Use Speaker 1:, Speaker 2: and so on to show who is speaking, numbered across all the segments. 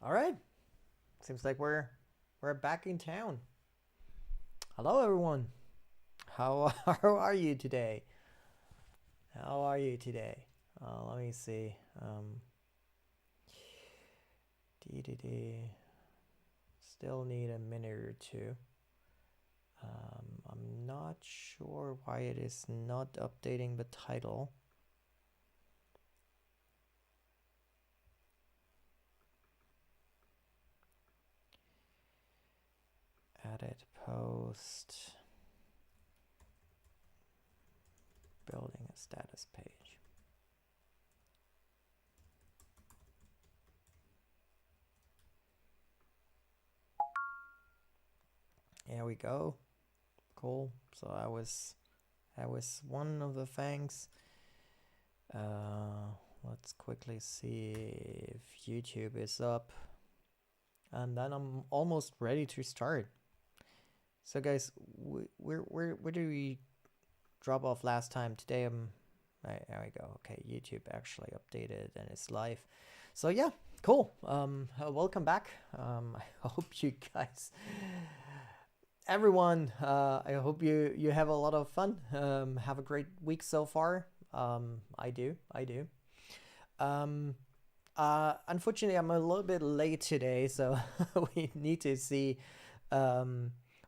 Speaker 1: All right. Seems like we're back in town. Hello, everyone. How are you today? How are you today? Let me see. Still need a minute or two. I'm not sure why it is not updating the title. Edit post. Building a status page. There we go. Cool. So that was one of the things. Let's quickly see if YouTube is up, and then I'm almost ready to start. So guys, where do we drop off last time? Today there we go. Okay, YouTube actually updated and it's live. So yeah, cool. Welcome back. I hope you guys, everyone, I hope you have a lot of fun. Have a great week so far. I do. Unfortunately, I'm a little bit late today, so we need to see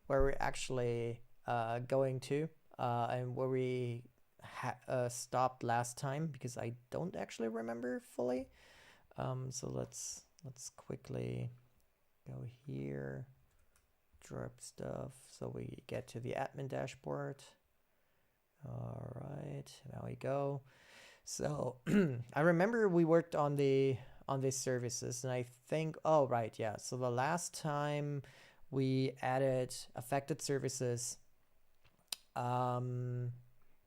Speaker 1: where we're actually going to and where we stopped last time, because I don't actually remember fully. So let's quickly go here, drop stuff, so we get to the admin dashboard. All right, there we go. So I remember we worked on these services, and I think, oh right, yeah. So the last time we added affected services, and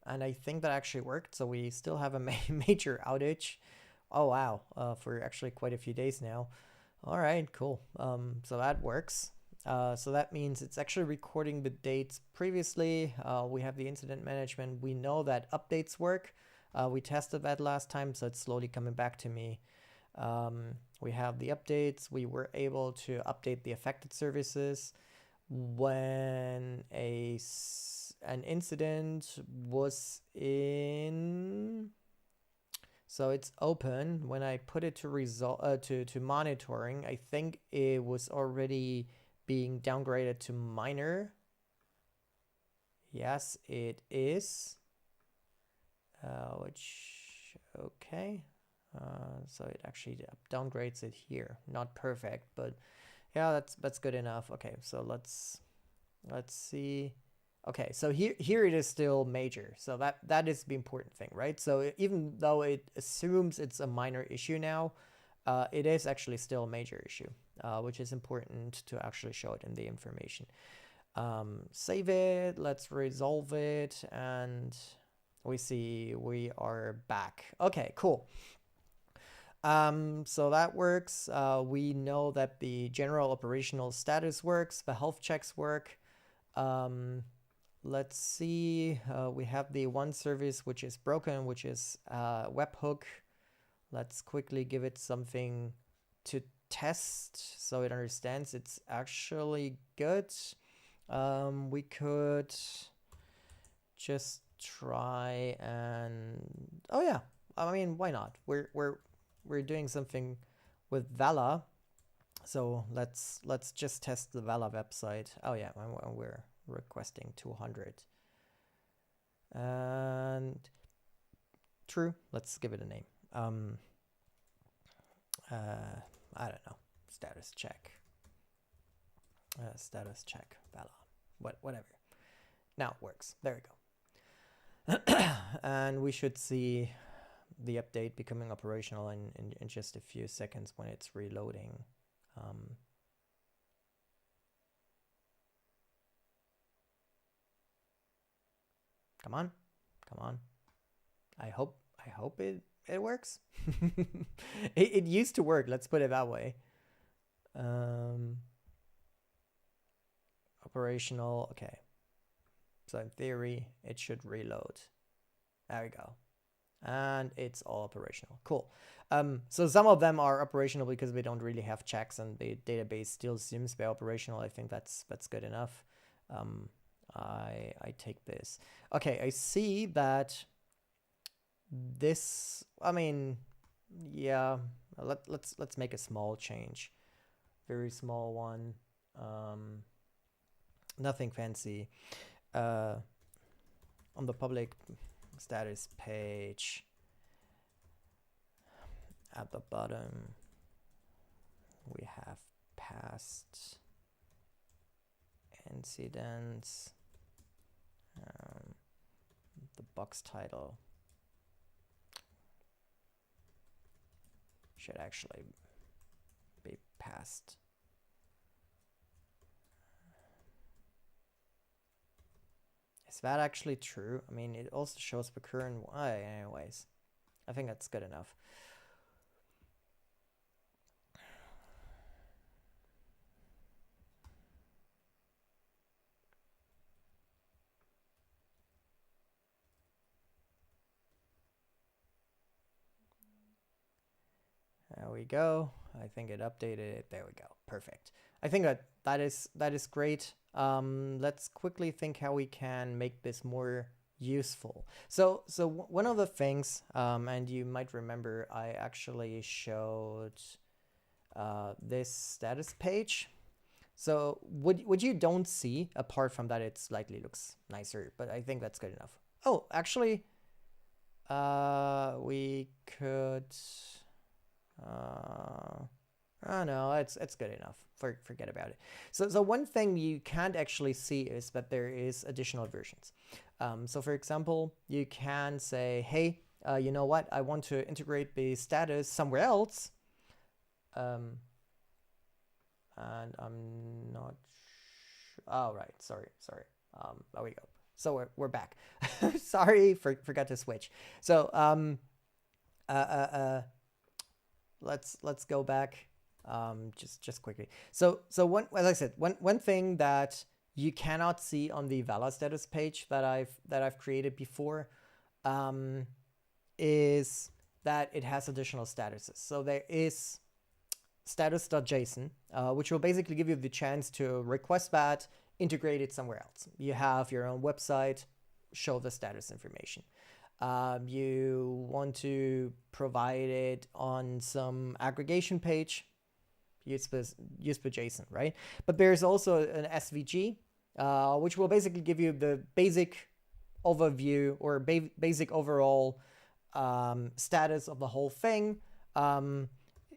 Speaker 1: I think that actually worked. So we still have a major outage. Oh wow, for actually quite a few days now. All right, cool. So that works. So that means it's actually recording the dates previously. We have the incident management. We know that updates work. We tested that last time, so it's slowly coming back to me. We have the updates. We were able to update the affected services when an incident was in. So it's open. When I put it to monitoring, I think it was already being downgraded to minor. Yes, it is. Okay. So it actually downgrades it here. Not perfect, but yeah, that's good enough. Okay, so let's see. Okay, so here it is still major. So that is the important thing, right? So even though it assumes it's a minor issue now, it is actually still a major issue, which is important to actually show it in the information. Save it, let's resolve it, and we see we are back. Okay, cool. So that works. We know that the general operational status works, the health checks work. Let's see, we have the one service which is broken, which is webhook. Let's quickly give it something to test so it understands it's actually good. We could just try and, oh yeah, I mean, why not? We're doing something with Vala, so let's just test the Vala website. Oh yeah, we're requesting 200, and true. Let's give it a name. I don't know. Status check. Status check Vala. Whatever. Now it works. There we go. And we should see the update becoming operational in just a few seconds when it's reloading. Come on. I hope it works. It used to work. Let's put it that way. Operational. Okay. So in theory, it should reload. There we go. And it's all operational. Cool. So some of them are operational because we don't really have checks and the database still seems to be operational. I think that's good enough. I take this. Okay, I see that this, I mean, yeah, let's make a small change. Very small one. Nothing fancy. On the public status page, at the bottom, we have past incidents. The box title should actually be past. Is that actually true? I mean, it also shows the current. Anyways, I think that's good enough. There we go. I think it updated it. There we go. Perfect. I think that is great. Let's quickly think how we can make this more useful. So one of the things, and you might remember, I actually showed this status page. So what you don't see, apart from that it slightly looks nicer, but I think that's good enough. Oh, actually, we could. No, it's good enough. Forget about it. So one thing you can't actually see is that there is additional versions. So for example, you can say, hey, you know what? I want to integrate the status somewhere else. And I'm not. Oh, right. Sorry. There we go. So we're back. Sorry, forgot to switch. So let's go back just quickly. So one, as I said, one thing that you cannot see on the Vala status page that I've created before is that it has additional statuses. So there is status.json, which will basically give you the chance to request that, integrate it somewhere else. You have your own website, show the status information. You want to provide it on some aggregation page, use the JSON, right? But there's also an SVG, which will basically give you the basic overview or basic overall status of the whole thing.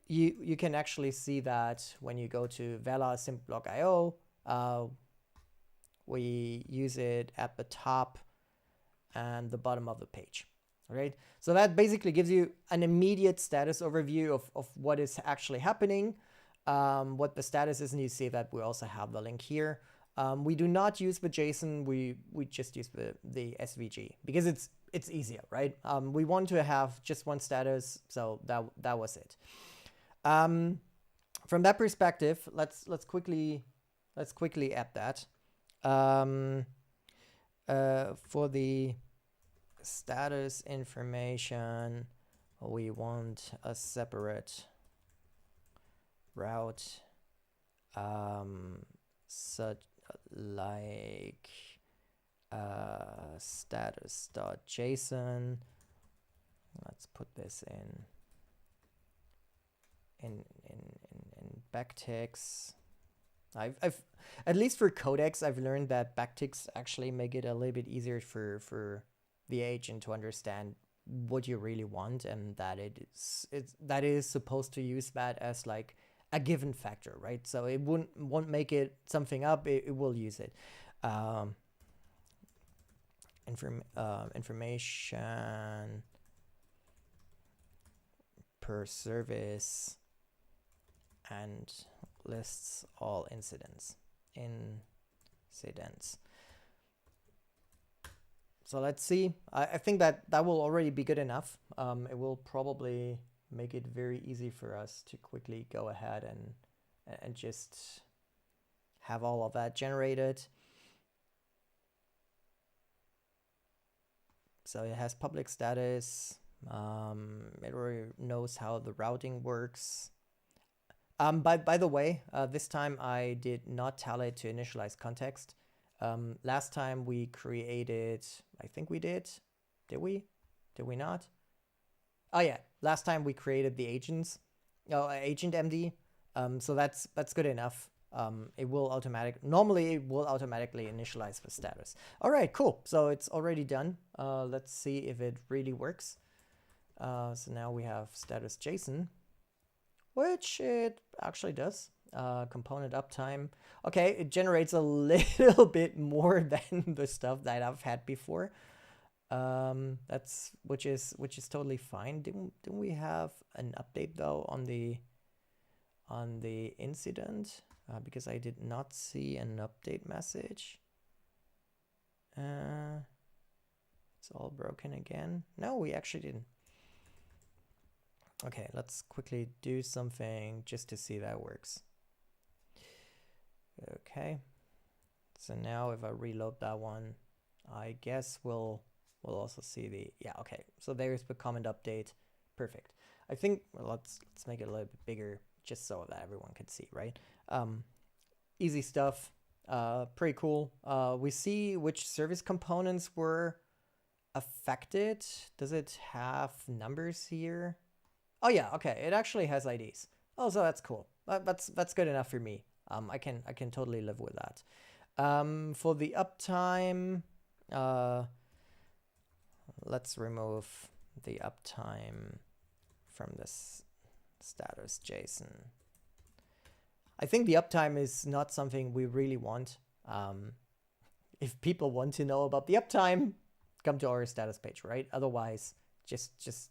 Speaker 1: You can actually see that when you go to Vela simp.io, we use it at the top and the bottom of the page. Right? So that basically gives you an immediate status overview of what is actually happening, what the status is, and you see that we also have the link here. We do not use the JSON, we just use the SVG because it's easier, right? We want to have just one status, so that was it. From that perspective, let's quickly add that. For the status information, we want a separate route, such like status.json. Let's put this in backticks. I've at least for Codex, I've learned that backticks actually make it a little bit easier for the agent to understand what you really want, and that that is supposed to use that as like a given factor, right? So it won't make it something up. It will use it. Information per service and lists all incidents. So let's see. I think that will already be good enough. It will probably make it very easy for us to quickly go ahead and just have all of that generated. So it has public status, It already knows how the routing works. By the way, this time I did not tell it to initialize context. Last time we created, I think we did. Did we? Did we not? Oh yeah, last time we created the agents. Oh, agent MD. So that's good enough. Normally it will automatically initialize the status. All right, cool. So it's already done. Let's see if it really works. So now we have status JSON, which it actually does. Component uptime. Okay, it generates a little bit more than the stuff that I've had before. Which is totally fine. Didn't we have an update though on the incident? Because I did not see an update message. It's all broken again. No, we actually didn't. Okay, let's quickly do something just to see that works. Okay, so now if I reload that one, I guess we'll also see the, yeah, okay. So there's the comment update. Perfect. I think, well, let's make it a little bit bigger just so that everyone can see, right? Easy stuff. Pretty cool. We see which service components were affected. Does it have numbers here? Oh yeah, okay. It actually has IDs. Oh, so that's cool. That's good enough for me. I can totally live with that. For the uptime, let's remove the uptime from this status JSON. I think the uptime is not something we really want. If people want to know about the uptime, come to our status page, right? Otherwise, just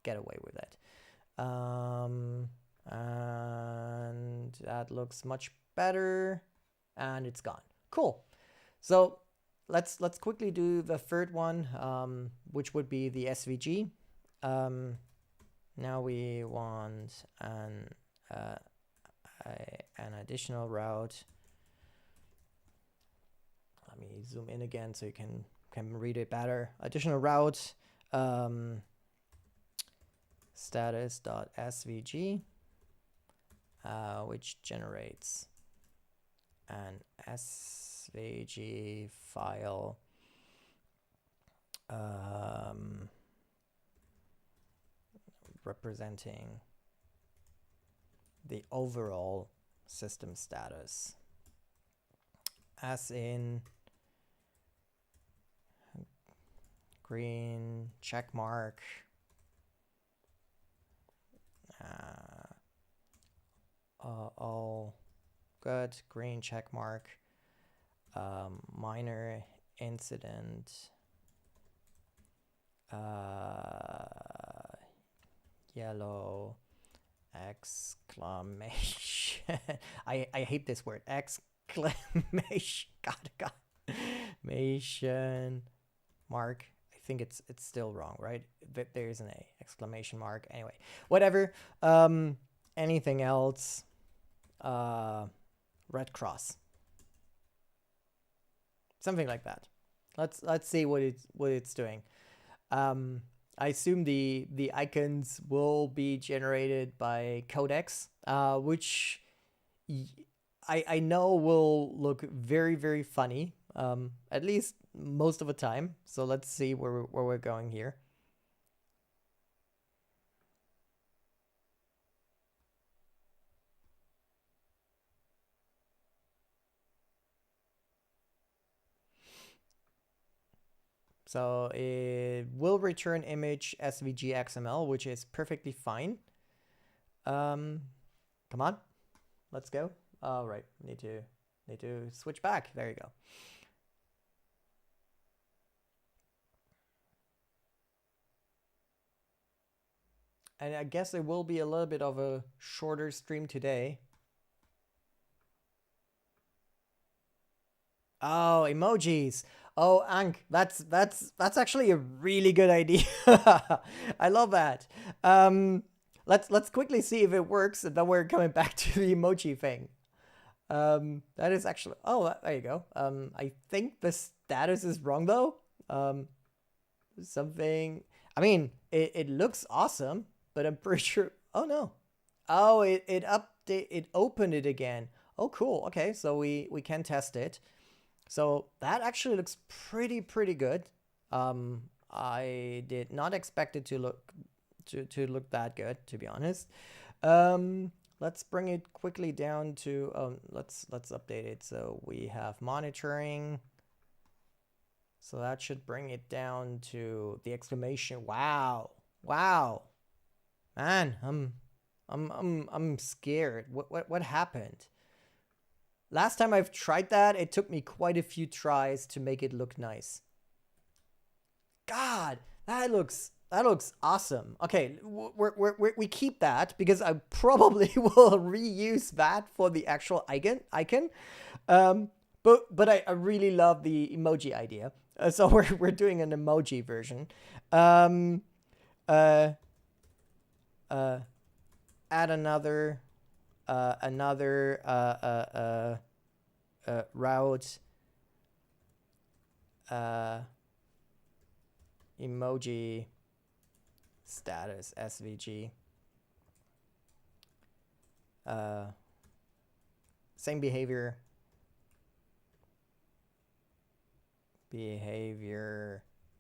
Speaker 1: get away with it. And that looks much better, and it's gone. Cool. So let's quickly do the third one, which would be the SVG. Now we want an additional route. Let me zoom in again so you can read it better. Additional route, status.svg, which generates an SVG file representing the overall system status, as in green check mark, all good, green check mark, minor incident, yellow exclamation. I hate this word, exclamation, God, exclamation mark. I think it's still wrong, right? There's an exclamation mark. Anyway, whatever. Anything else? Red cross, something like that. Let's see what it's doing. I assume the icons will be generated by Codex, which I know will look very, very funny, at least most of the time. So let's see where we're going here. So it will return image SVG XML, which is perfectly fine. Come on, let's go. All right, need to switch back. There you go. And I guess it will be a little bit of a shorter stream today. Oh, emojis. Oh, Ank, that's actually a really good idea. I love that. Let's quickly see if it works, and then we're coming back to the emoji thing. That is actually, oh, there you go. I think the status is wrong though. Something, I mean, it looks awesome, but I'm pretty sure. Oh no. Oh, it opened it again. Oh, cool. Okay, so we can test it. So that actually looks pretty good. I did not expect it to look that good, to be honest. Let's bring it quickly down to let's update it. So we have monitoring. So that should bring it down to the exclamation. Wow. Wow. Man, I'm scared. What happened? Last time I've tried that, it took me quite a few tries to make it look nice. God, that looks awesome. Okay, we keep that because I probably will reuse that for the actual icon. But I really love the emoji idea. So we're doing an emoji version. Add another route emoji status SVG. Same behavior.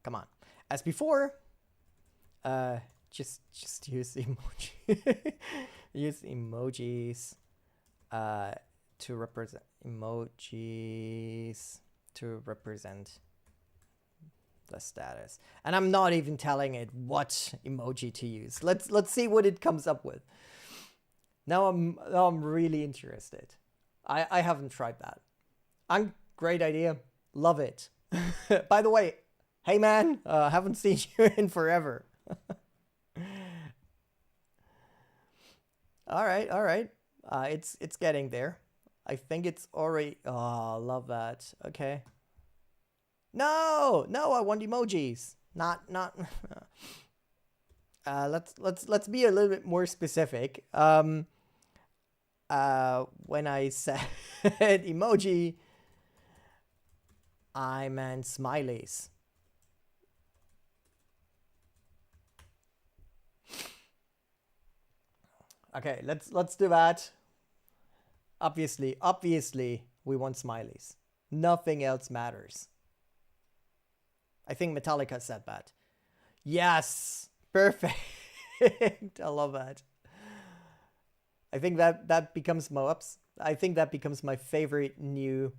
Speaker 1: Come on. As before, just use emoji. Use emojis to represent the status. And I'm not even telling it what emoji to use. Let's see what it comes up with. Now I'm really interested. I haven't tried that. Great idea. Love it. By the way, hey man, haven't seen you in forever. All right. It's getting there. I think it's already. Oh, love that. Okay. No, I want emojis. Not. Let's be a little bit more specific. When I said emoji, I meant smileys. Okay, let's do that. Obviously, we want smileys. Nothing else matters. I think Metallica said that. Yes, perfect. I love that. I think that becomes Moab's. I think that becomes my favorite new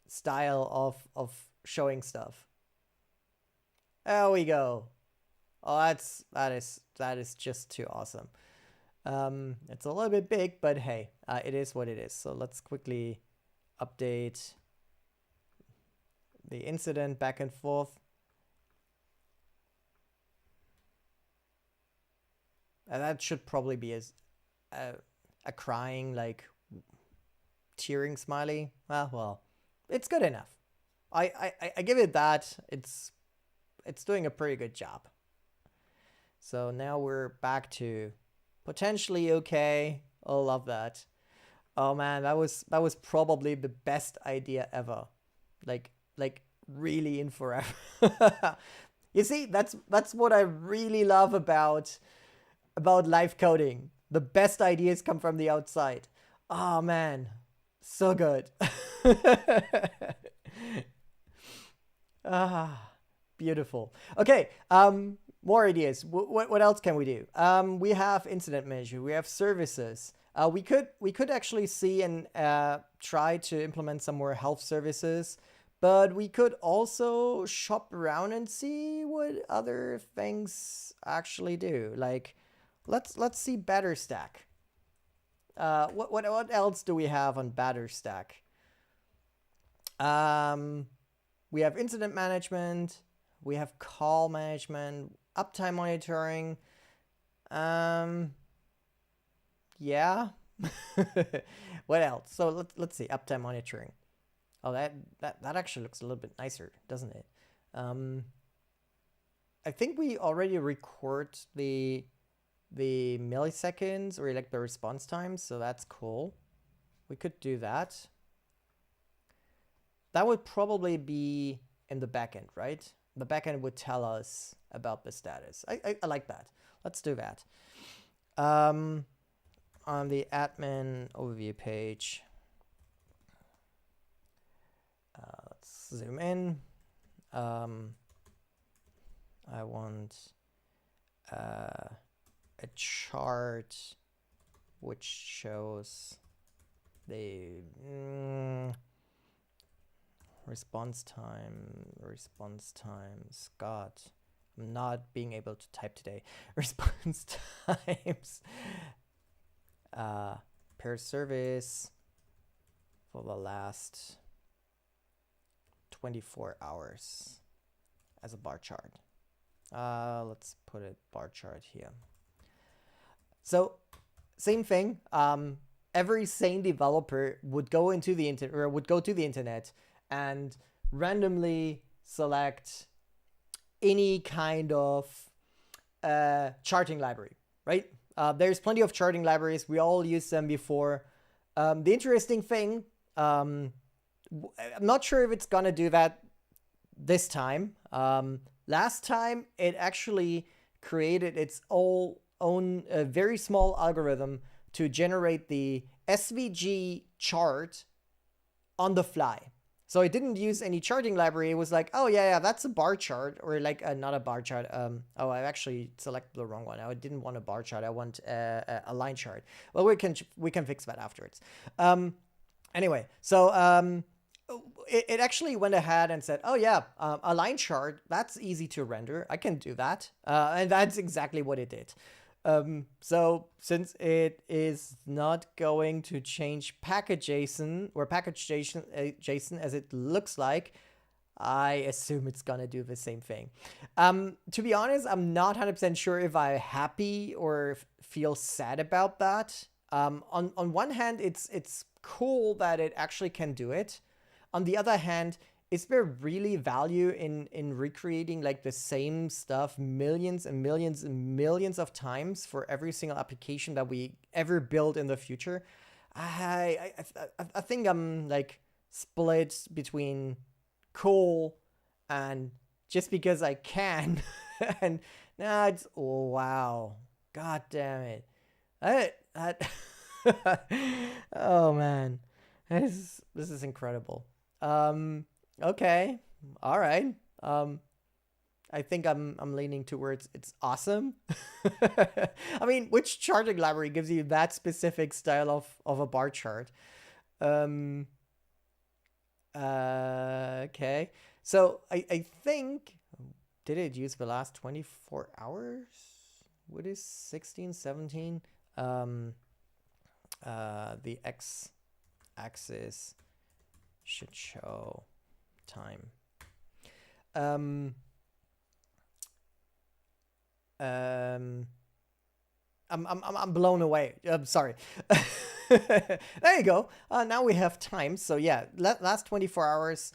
Speaker 1: style of showing stuff. There we go. Oh, that is just too awesome. It's a little bit big, but hey, it is what it is. So let's quickly update the incident back and forth. That should probably be a crying, like tearing smiley. Well, it's good enough. I give it that. It's doing a pretty good job. So now we're back to potentially okay. Oh, love that. Oh man, that was probably the best idea ever. Like really in forever. You see, that's what I really love about live coding. The best ideas come from the outside. Oh man, so good. Beautiful. Okay, more ideas. What else can we do? We have incident manager. We have services. We could actually see and try to implement some more health services, but we could also shop around and see what other things actually do. Like, let's see Better Stack. What else do we have on Better Stack? We have incident management. We have call management, uptime monitoring. Yeah. What else? So let's see, uptime monitoring. Oh, that actually looks a little bit nicer, doesn't it? I think we already record the milliseconds or like the response time, so that's cool. We could do that. That would probably be in the backend, right? The backend would tell us about the status. I like that. Let's do that. On the admin overview page, let's zoom in. I want a chart which shows the response times. God, I'm not being able to type today. Response times per service for the last 24 hours as a bar chart. Let's put a bar chart here. So same thing. Every sane developer would go into the internet or would go to the internet and randomly select any kind of charting library, right? There's plenty of charting libraries. We all used them before. The interesting thing, I'm not sure if it's gonna do that this time. Last time, it actually created its own very small algorithm to generate the SVG chart on the fly. So it didn't use any charting library. It was like, oh yeah, that's a bar chart, or like not a bar chart. Oh, I actually selected the wrong one. I didn't want a bar chart. I want a line chart. Well, we can fix that afterwards. Anyway, so it actually went ahead and said, oh yeah, a line chart, that's easy to render. I can do that. And that's exactly what it did. So since it is not going to change package.json or package.json as it looks like, I assume it's gonna do the same thing. To be honest, I'm not 100% sure if I'm happy or feel sad about that. On one hand, it's cool that it actually can do it. On the other hand, is there really value in recreating like the same stuff millions and millions and millions of times for every single application that we ever build in the future? I think I'm like split between cool and just because I can. And now it's, oh, wow. God damn it. Oh man. This is incredible. Okay. All right. I think I'm leaning towards it's awesome. I mean, which charting library gives you that specific style of a bar chart? Okay. So I think, did it use the last 24 hours? What is 16, 17? The x-axis should show time. I'm blown away. I'm sorry. There you go. Now we have time. So yeah, last 24 hours.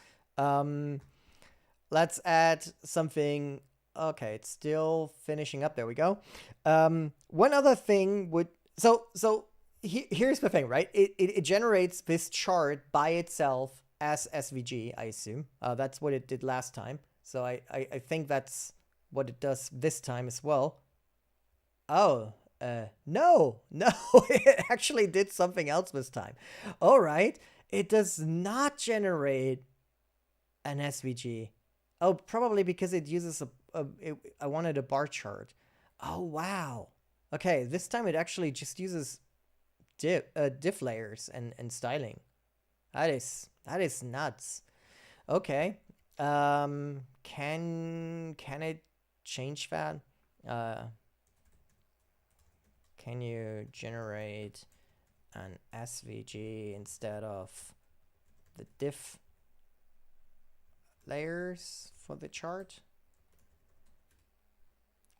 Speaker 1: Let's add something. Okay, it's still finishing up. There we go. One other thing would, so here's the thing, right? It generates this chart by itself as SVG, I assume. That's what it did last time. So I think that's what it does this time as well. Oh, no, it actually did something else this time. All right, it does not generate an SVG. Oh, probably because it uses I wanted a bar chart. Oh, wow. Okay, this time it actually just uses diff layers and styling. That is nuts. Okay. Can it change that? Can you generate an SVG instead of the diff layers for the chart?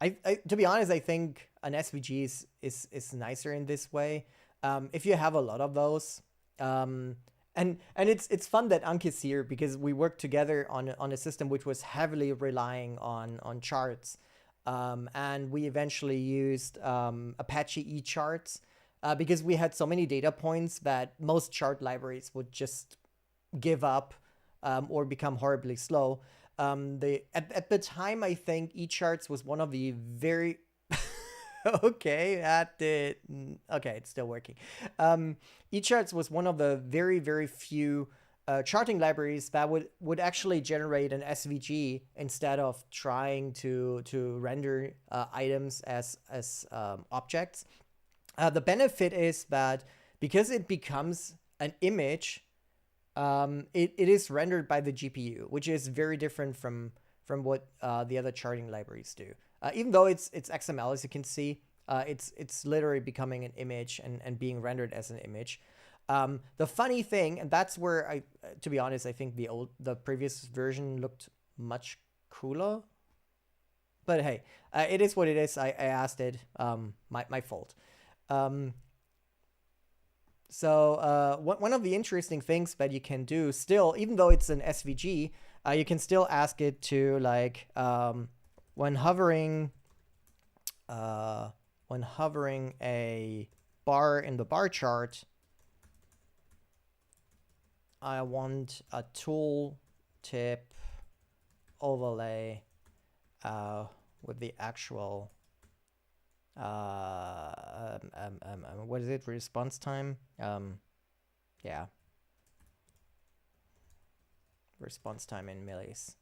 Speaker 1: I to be honest, I think an SVG is nicer in this way. If you have a lot of those, and it's fun that Ank's here because we worked together on a system which was heavily relying on charts, and we eventually used Apache eCharts because we had so many data points that most chart libraries would just give up or become horribly slow. At the time, I think eCharts was one of the very okay, that did okay, it's still working. eCharts was one of the very, very few charting libraries that would actually generate an SVG instead of trying to render items as objects. The benefit is that because it becomes an image, it is rendered by the GPU, which is very different from what the other charting libraries do. Even though it's XML, as you can see, it's literally becoming an image and being rendered as an image. The funny thing, and that's where to be honest, I think the previous version looked much cooler. But hey, it is what it is. I asked it. My fault. So one of the interesting things that you can do still, even though it's an SVG, you can still ask it to like when hovering a bar in the bar chart, I want a tool tip overlay with the actual what is it, response time? Yeah, response time in millis.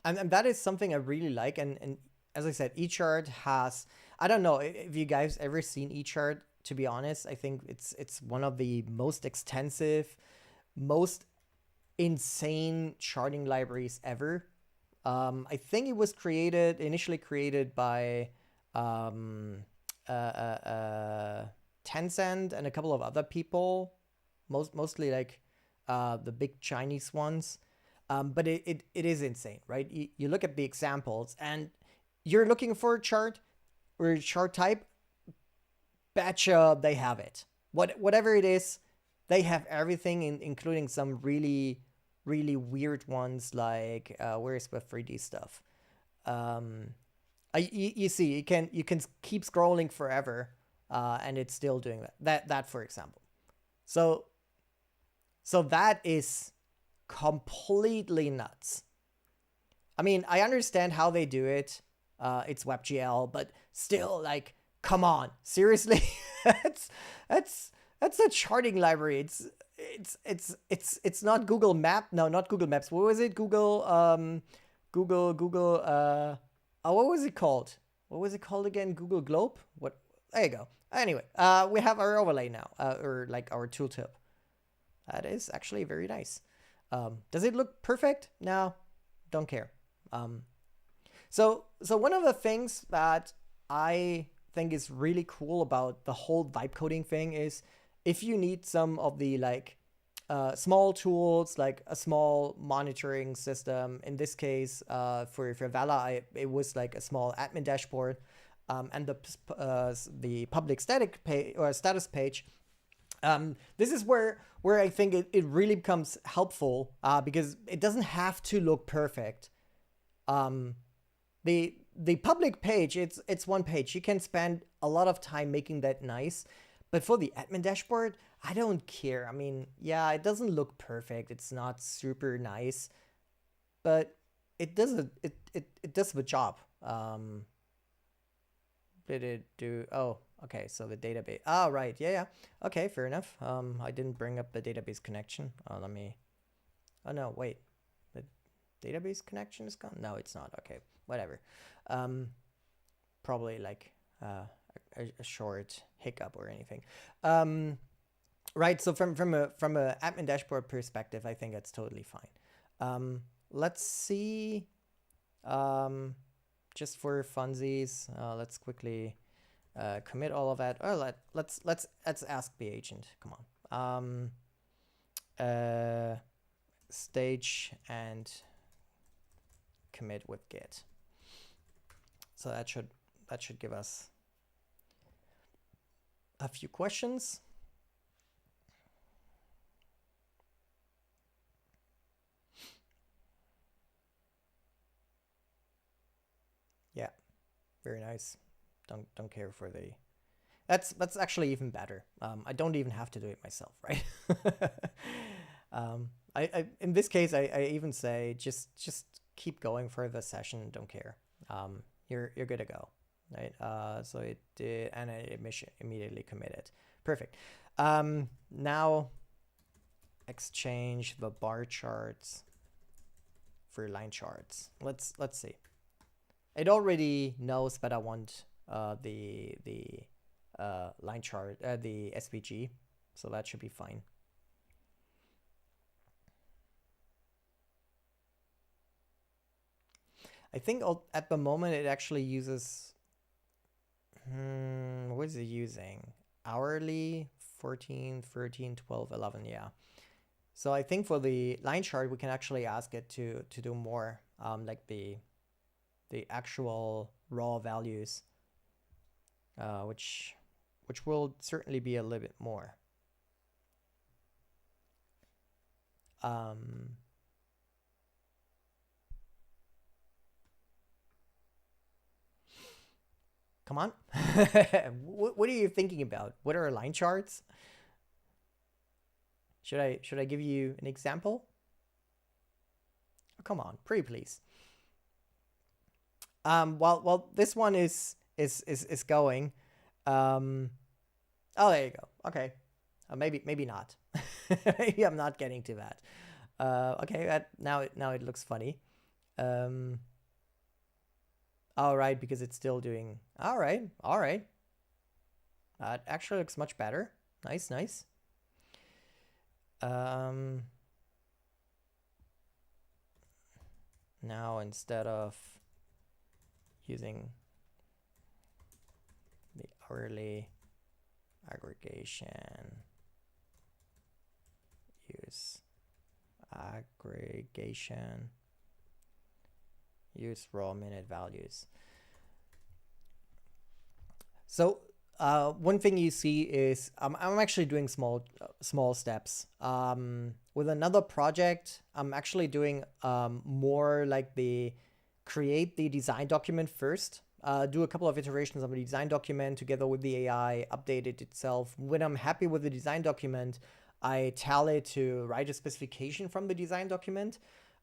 Speaker 1: And that is something I really like. And as I said, eChart has, I don't know if you guys ever seen eChart. To be honest, I think it's one of the most extensive, most insane charting libraries ever. I think it was initially created by Tencent and a couple of other people, mostly like the big Chinese ones. But it is insane, right? You look at the examples and you're looking for a chart or a chart type, betcha they have it. Whatever it is, they have everything, including some really, really weird ones like where's the 3D stuff? You see, you can keep scrolling forever, and it's still doing that for example. So that is completely nuts. I mean, I understand how they do it. It's WebGL, but still, like, come on, seriously, that's a charting library. It's not Google Map. No, not Google Maps. What was it? Google. Oh, what was it called? What was it called again? Google Globe. What? There you go. Anyway, we have our overlay now, or like our tooltip. That is actually very nice. Does it look perfect? No, don't care. So one of the things that I think is really cool about the whole vibe coding thing is if you need some of the like small tools, like a small monitoring system. In this case, for Vala, it was like a small admin dashboard, and the public static page or status page. This is where I think it really becomes helpful because it doesn't have to look perfect. The public page, it's one page. You can spend a lot of time making that nice. But for the admin dashboard, I don't care. I mean, yeah, it doesn't look perfect. It's not super nice, but it does it does the job. Did it do? Oh, okay. So the database. Oh, right. Yeah. Okay, fair enough. I didn't bring up the database connection. Let me. Oh no, wait. The database connection is gone. No, it's not. Okay, whatever. Probably like a short hiccup or anything. Right. So from a admin dashboard perspective, I think that's totally fine. Let's see. Just for funsies, let's quickly commit all of that. Oh, let's ask the agent. Come on. Stage and commit with git. So that should give us a few questions. Yeah, very nice. Don't care for the. That's actually even better. I don't even have to do it myself, right? I in this case, I even say just keep going for the session. Don't care. You're good to go, right? So it did, and it immediately committed. Perfect. Now exchange the bar charts for line charts. Let's see. It already knows that I want the line chart, the SVG, so that should be fine. I think at the moment it actually uses, what is it using? Hourly, 14, 13, 12, 11, yeah. So I think for the line chart, we can actually ask it to do more, like the actual raw values, which will certainly be a little bit more. Come on. What are you thinking about? What are line charts? Should I give you an example? Oh, come on, pretty please. Well, this one is going. Oh, there you go. Okay, maybe not. Maybe I'm not getting to that. Okay, now it looks funny. All right, because it's still doing. All right. It actually looks much better. Nice. Now instead of using the hourly aggregation, use aggregation, use raw minute values. So one thing you see is I'm actually doing small steps. With another project, I'm actually doing more like create the design document first. Do a couple of iterations of the design document together with the AI, update it itself. When I'm happy with the design document, I tell it to write a specification from the design document.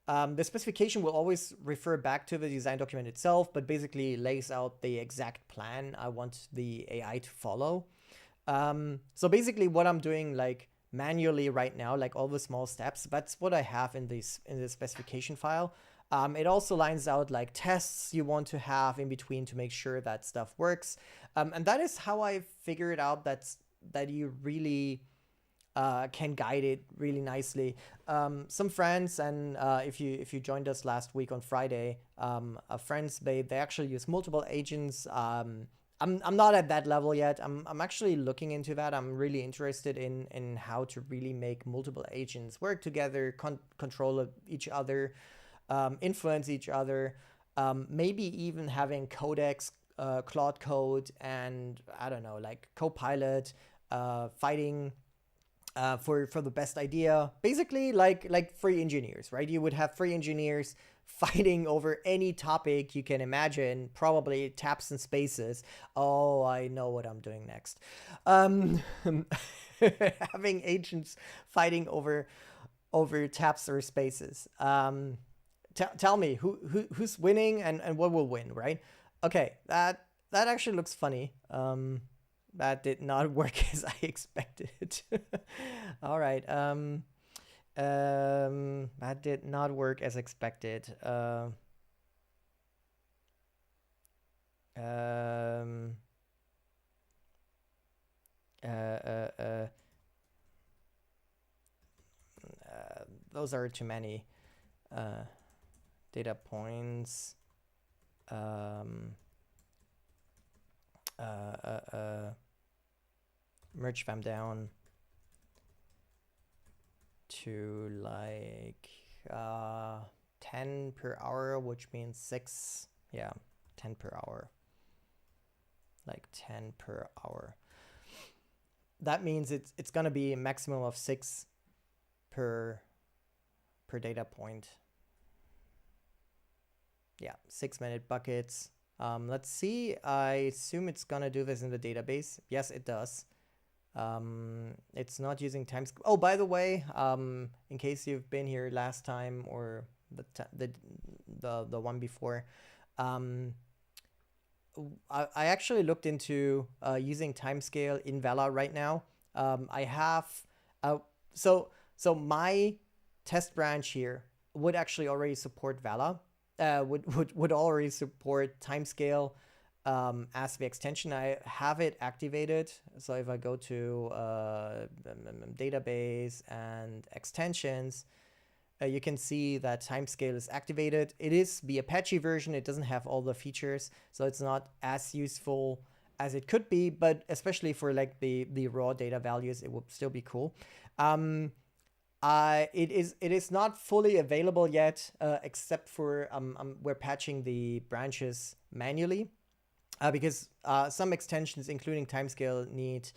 Speaker 1: The specification will always refer back to the design document itself, but basically lays out the exact plan I want the AI to follow. So basically what I'm doing like manually right now, like all the small steps, that's what I have in the specification file. It also lines out like tests you want to have in between to make sure that stuff works. And that is how I figured out that you really can guide it really nicely. Some friends, and if you joined us last week on Friday, friends they actually use multiple agents. I'm not at that level yet. I'm actually looking into that. I'm really interested in how to really make multiple agents work together, control each other, influence each other. Maybe even having Codex, Claude Code, and I don't know, like Copilot, fighting for the best idea. Basically, like free engineers, right? You would have free engineers fighting over any topic you can imagine, probably taps and spaces. Oh, I know what I'm doing next. Having agents fighting over taps or spaces. Tell me who's winning and what will win, right? Okay, that actually looks funny. That did not work as I expected. All right. That did not work as expected. Those are too many data points. Merge them down to like 10 per hour, which means 6. Yeah, 10 per hour. Like 10 per hour. That means it's gonna be a maximum of 6 per data point. Yeah, 6-minute buckets. Let's see. I assume it's gonna do this in the database. Yes, it does. It's not using time. Oh, by the way, in case you've been here last time or the one before, I actually looked into using timescale in Vala right now. I have so my test branch here would actually already support Vala. Would already support timescale as the extension. I have it activated. So if I go to database and extensions, you can see that timescale is activated. It is the Apache version. It doesn't have all the features, so it's not as useful as it could be, but especially for like the raw data values, it would still be cool. It is not fully available yet, except for we're patching the branches manually, because some extensions, including timescale, need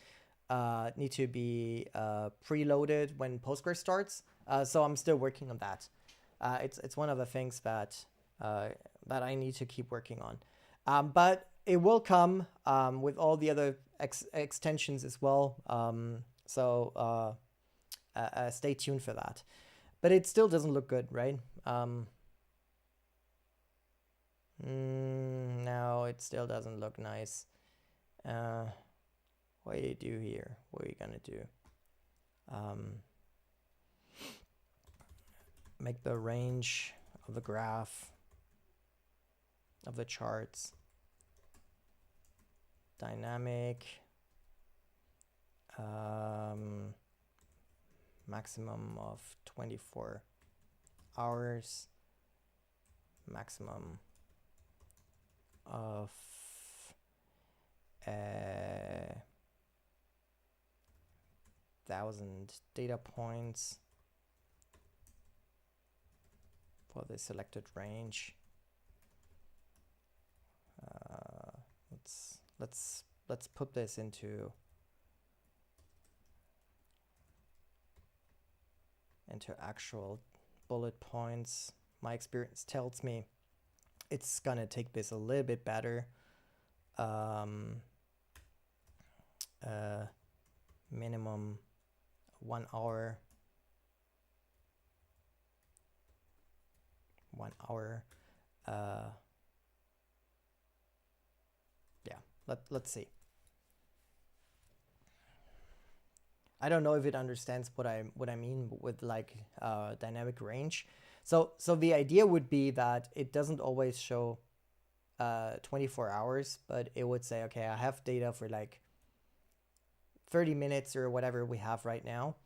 Speaker 1: to be preloaded when Postgres starts. So I'm still working on that. It's one of the things that I need to keep working on. But it will come with all the other extensions as well. So stay tuned for that. But it still doesn't look good, right? No, it still doesn't look nice. What do you do here? What are you gonna do? Make the range of the graph of the charts dynamic, maximum of 24 hours, maximum of 1,000 data points for the selected range. Let's put this into actual bullet points. My experience tells me it's gonna take this a little bit better. Minimum 1 hour. 1 hour. Yeah, let's see. I don't know if it understands what I mean with like dynamic range. So the idea would be that it doesn't always show 24 hours, but it would say, okay, I have data for like 30 minutes or whatever we have right now.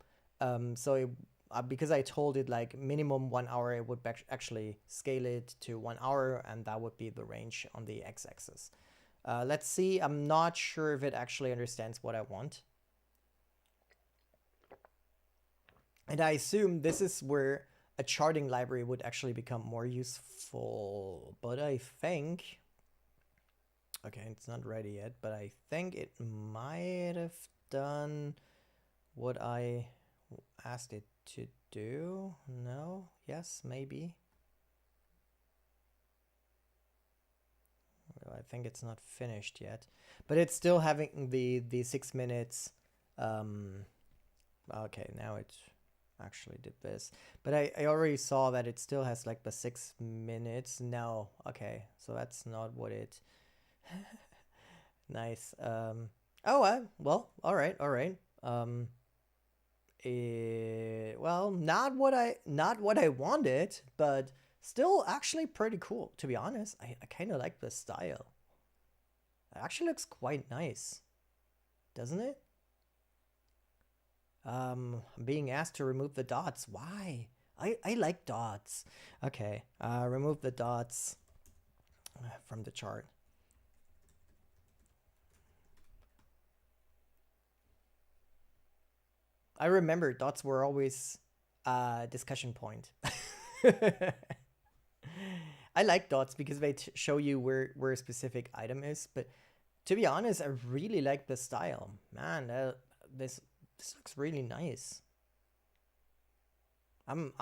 Speaker 1: Because I told it like minimum 1 hour, it would actually scale it to 1 hour, and that would be the range on the x-axis. Let's see. I'm not sure if it actually understands what I want. And I assume this is where a charting library would actually become more useful. But I think... Okay, it's not ready yet, but I think it might have done what I asked it to do. No? Yes? Maybe? Well, I think it's not finished yet. But it's still having the 6 minutes. Okay, now it actually did this. But I already saw that it still has like the 6 minutes. No. Okay, so that's not what it... Nice. Well, all right. Well, not what I wanted, but still actually pretty cool, to be honest. I kind of like the style. It actually looks quite nice, doesn't it? I'm being asked to remove the dots. Why? I like dots. Okay, remove the dots from the chart. I remember dots were always a discussion point. I like dots because they show you where a specific item is, but to be honest, I really like the style. Man, this looks really nice. I'm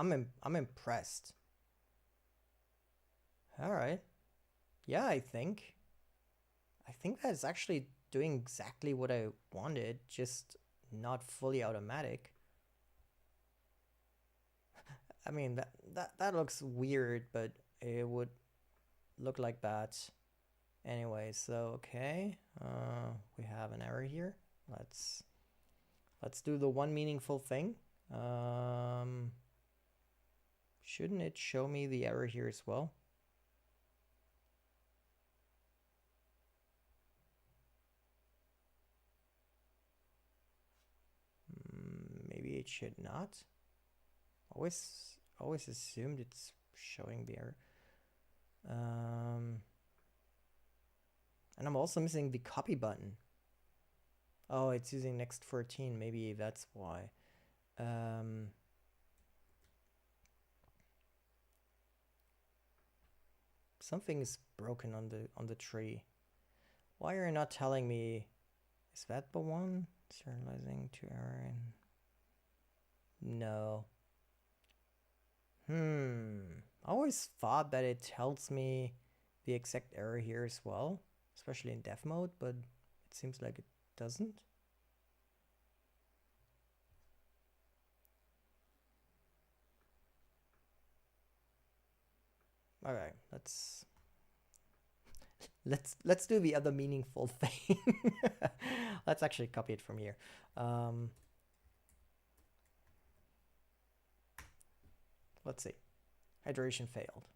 Speaker 1: impressed. All right. Yeah, I think I think that's actually doing exactly what I wanted, just not fully automatic. I mean, that looks weird, but it would look like that anyway. So okay, we have an error here. Let's do the one meaningful thing. Shouldn't it show me the error here as well? Maybe it should not. Always assumed it's showing the error. And I'm also missing the copy button. Oh, it's using next 14. Maybe that's why. Something is broken on the tree. Why are you not telling me? Is that the one? Serializing to error. No. I always thought that it tells me the exact error here as well, especially in dev mode, but it seems like it doesn't. All right, let's do the other meaningful thing. Let's actually copy it from here. Let's see. Hydration failed.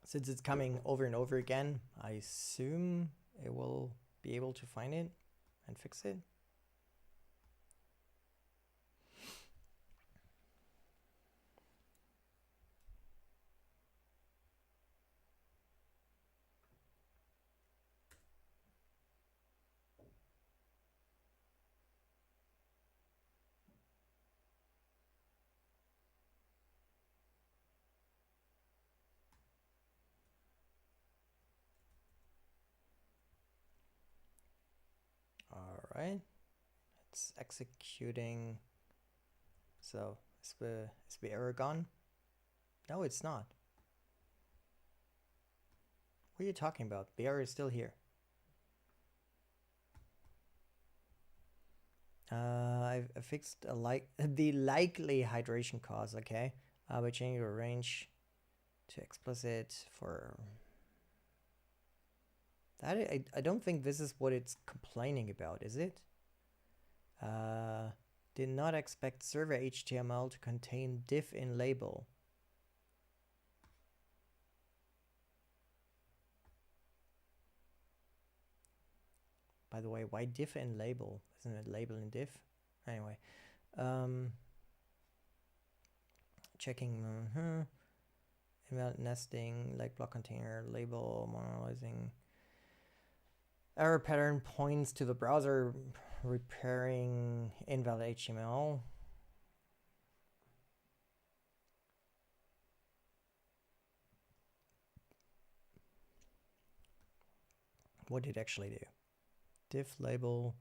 Speaker 1: Since it's coming over and over again, I assume it will be able to find it and fix it. All right, it's executing. So is the error gone? No, it's not. What are you talking about? The error is still here. I fixed the likely hydration cause. Okay, by changing the range to explicit for that. I don't think this is what it's complaining about, is it? Did not expect server HTML to contain diff in label. By the way, why diff in label? Isn't it label in diff? Anyway, checking invalid nesting, like block container label, monolizing. Error pattern points to the browser repairing invalid HTML. What did it actually do? Diff label.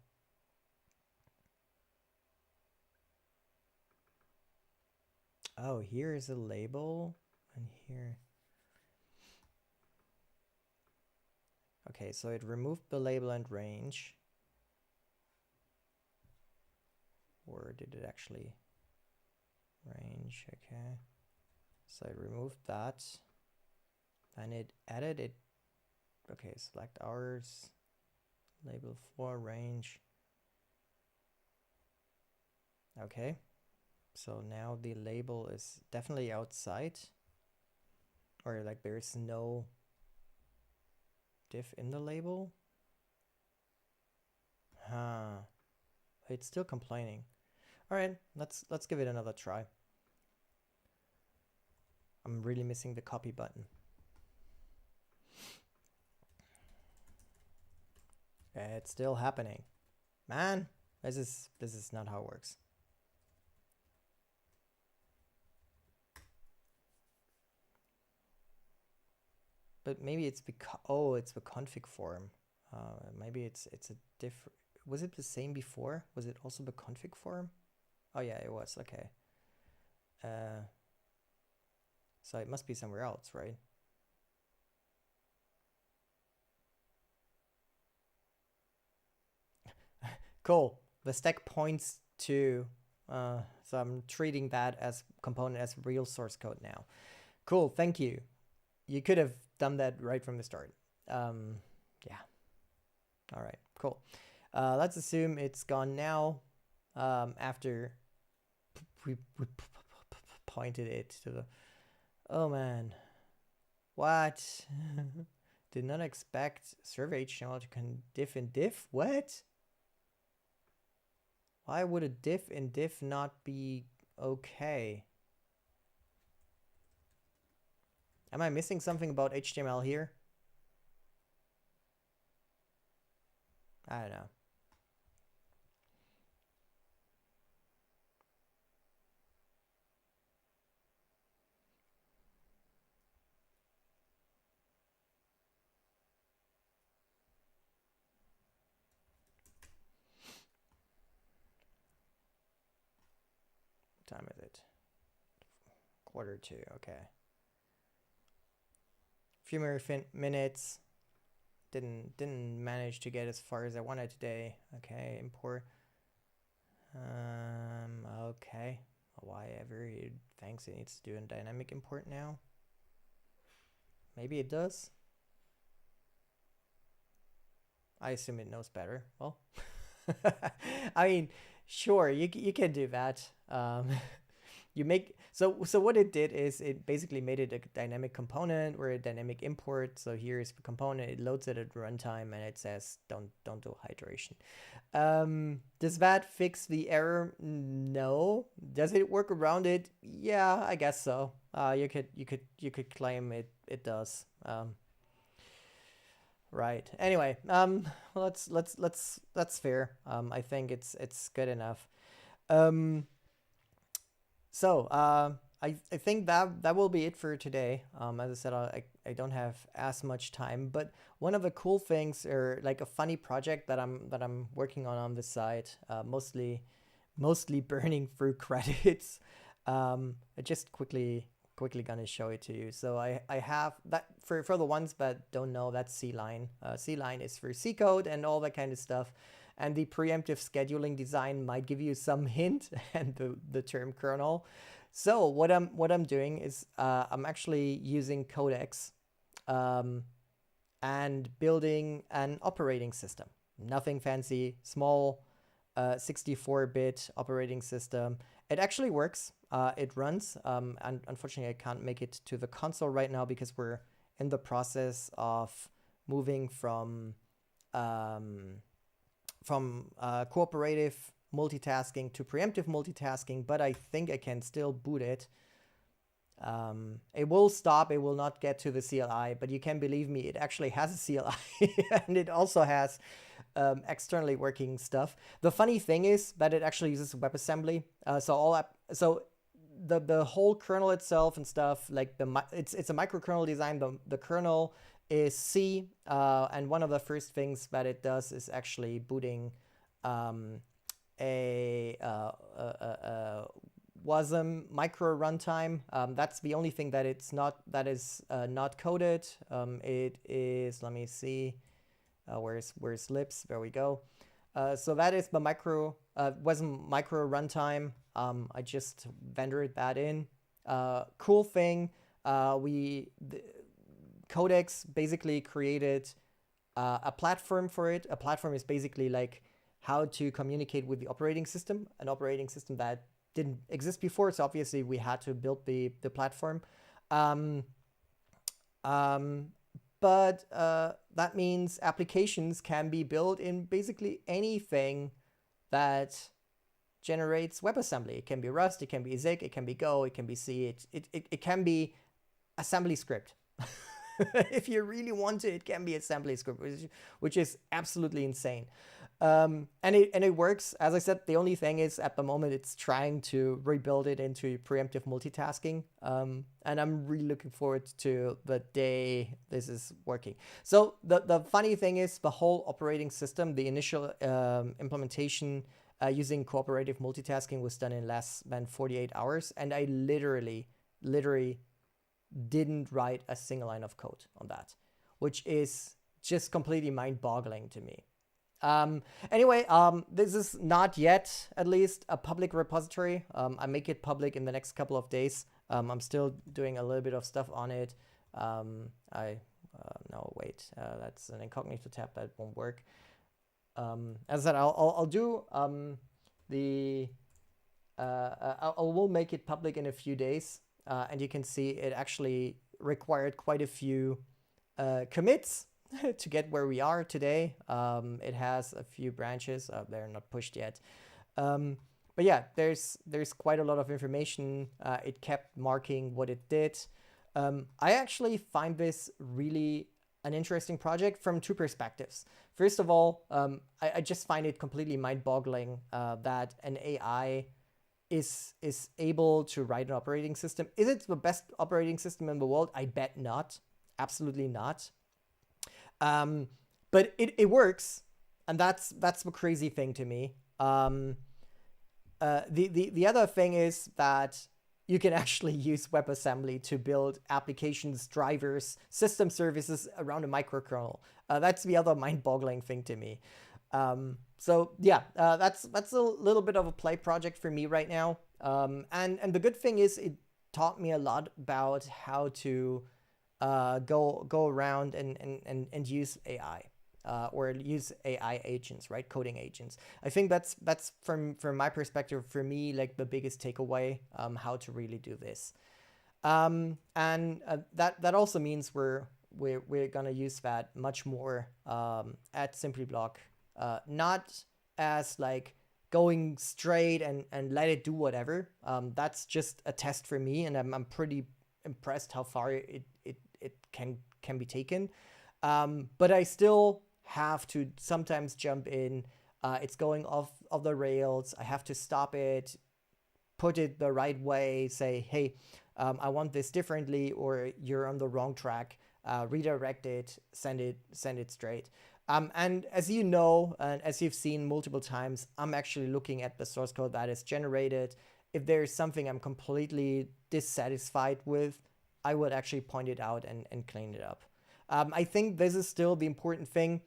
Speaker 1: Oh, here is a label, and here. Okay, so it removed the label and range. Or did it actually? Range, okay. So it removed that. And it added it. Okay, select hours. Label for range. Okay. So now the label is definitely outside. Or like there's no diff in the label. Huh. It's still complaining. All right, let's give it another try. I'm really missing the copy button. It's still happening. Man, this is not how it works. But maybe it's because it's the config form. Maybe it's a different. Was it the same before? Was it also the config form? Oh yeah, it was. Okay. So it must be somewhere else, right? Cool. The stack points to, so I'm treating that as component as real source code now. Cool, thank you. You could have done that right from the start. Yeah. All right, cool. Let's assume it's gone now. After we pointed it to the. Oh man, what? Did not expect server HTML to diff in diff. What? Why would a diff in diff not be okay? Am I missing something about HTML here? I don't know. What time is it? 1:45. Okay. Few more minutes. Didn't manage to get as far as I wanted today. Okay, import. Okay. Why ever it thinks it needs to do a dynamic import now? Maybe it does. I assume it knows better. Well, I mean, sure, you can do that. You make so what it did is it basically made it a dynamic component or a dynamic import. So here's the component, it loads it at runtime and it says don't do hydration. Does that fix the error? No. Does it work around it? Yeah, I guess so. You could claim it does. Right. Anyway, that's fair. I think it's good enough. So I think that will be it for today. As I said, I don't have as much time, but one of the cool things, or like a funny project that I'm working on the side, mostly burning through credits. I just quickly gonna show it to you. So I have that for the ones that don't know, that's C-line. C-line is for C code and all that kind of stuff. And the preemptive scheduling design might give you some hint and the term kernel. So what I'm doing is I'm actually using Codex and building an operating system. Nothing fancy, small 64-bit operating system. It actually works. It runs. And unfortunately, I can't make it to the console right now because we're in the process of moving from cooperative multitasking to preemptive multitasking, but I think I can still boot it. It will stop, it will not get to the CLI, but you can believe me, it actually has a CLI and it also has externally working stuff. The funny thing is that it actually uses WebAssembly. So the whole kernel itself and stuff, like it's a microkernel design. The kernel is C, and one of the first things that it does is actually booting a WASM micro runtime. That's the only thing that is not coded. It is, let me see, where's lips? There we go. So that is the WASM micro runtime. I just vendored that in. Cool thing. Codex basically created a platform for it. A platform is basically like how to communicate with the operating system, an operating system that didn't exist before. So obviously we had to build the platform. But that means applications can be built in basically anything that generates WebAssembly. It can be Rust, it can be Zig, it can be Go, it can be C, it can be assembly script. If you really want it can be assembly script, which is absolutely insane. And it works. As I said, the only thing is at the moment it's trying to rebuild it into preemptive multitasking. And I'm really looking forward to the day this is working. So the funny thing is the whole operating system, the initial implementation using cooperative multitasking was done in less than 48 hours. And I literally didn't write a single line of code on that, which is just completely mind-boggling to me. Anyway, this is not yet, at least, a public repository. I make it public in the next couple of days. I'm still doing a little bit of stuff on it. No, wait, that's an incognito tab that won't work. As I said, I'll do I will make it public in a few days, and you can see it actually required quite a few commits to get where we are today. It has a few branches. They're not pushed yet. But yeah, there's quite a lot of information. It kept marking what it did. I actually find this really an interesting project from two perspectives. First of all, I just find it completely mind-boggling that an AI is able to write an operating system. Is it the best operating system in the world? I bet not. Absolutely not. But it works, and that's the crazy thing to me. The other thing is that you can actually use WebAssembly to build applications, drivers, system services around a microkernel. That's the other mind-boggling thing to me. So yeah, that's a little bit of a play project for me right now. And the good thing is it taught me a lot about how to go around and use AI. Or use AI agents, right? Coding agents. I think that's from my perspective, for me, like the biggest takeaway, how to really do this. And that also means we're gonna use that much more at Simplyblock, not as like going straight and let it do whatever. That's just a test for me, and I'm pretty impressed how far it can be taken. But I still have to sometimes jump in. It's going off of the rails. I have to stop it, put it the right way, say, hey, I want this differently, or you're on the wrong track. Redirect it, send it straight. And as you know, and as you've seen multiple times, I'm actually looking at the source code that is generated. If there's something I'm completely dissatisfied with, I would actually point it out and clean it up. I think this is still the important thing.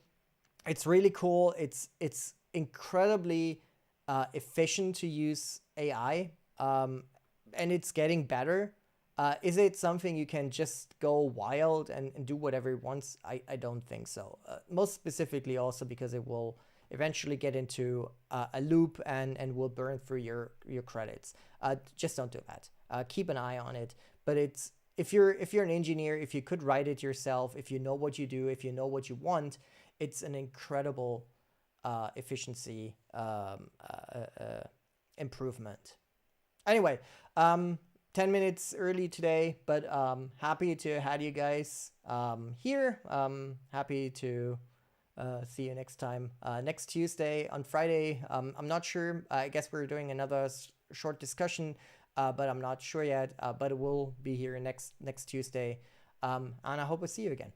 Speaker 1: It's really cool. It's incredibly efficient to use AI, and it's getting better. Is it something you can just go wild and do whatever it wants? I don't think so. Most specifically also because it will eventually get into a loop and will burn through your credits. Just don't do that. Keep an eye on it. But if you're an engineer, if you could write it yourself, if you know what you do, if you know what you want, it's an incredible efficiency improvement. Anyway, 10 minutes early today, but happy to have you guys here. Happy to see you next time. Next Tuesday. On Friday, I'm not sure. I guess we're doing another short discussion, but I'm not sure yet. But it will be here next Tuesday. And I hope I see you again.